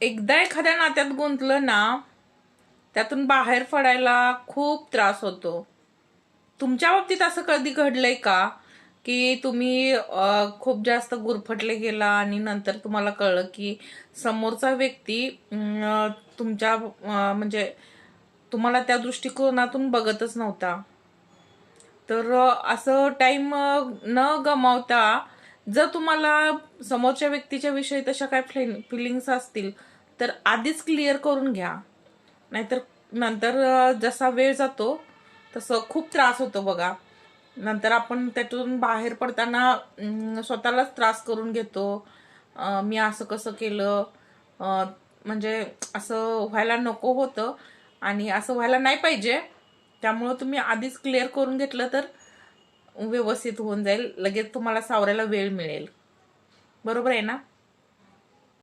एकदा एखाद्या नात्यात गुंतलं ना, त्यातून बाहेर पडायला खूप त्रास होतो. तुमच्या बाबतीत असं कधी घडलंय का की तुम्ही खूप जास्त गुरफटले गेला आणि नंतर तुम्हाला कळलं की समोरचा व्यक्ती तुमच्या म्हणजे तुम्हाला त्या दृष्टिकोनातून बघतच नव्हता? तर असं टाइम न गमावता जर तुम्हाला समोरच्या व्यक्तीच्या विषयी तशा काय फिलिंग्स असतील तर आधीच क्लिअर करून घ्या. नाहीतर नंतर जसा वेळ जातो तसं खूप त्रास होतो बघा. नंतर आपण त्यातून बाहेर पडताना स्वतःलाच त्रास करून घेतो. मी असं कसं केलं, म्हणजे असं व्हायला नको होतं आणि असं व्हायला नाही पाहिजे. त्यामुळं तुम्ही आधीच क्लिअर करून घेतलं तर व्यवस्थित होऊन जाईल. लगेच तुम्हाला सावरायला वेळ मिळेल. बरोबर आहे ना?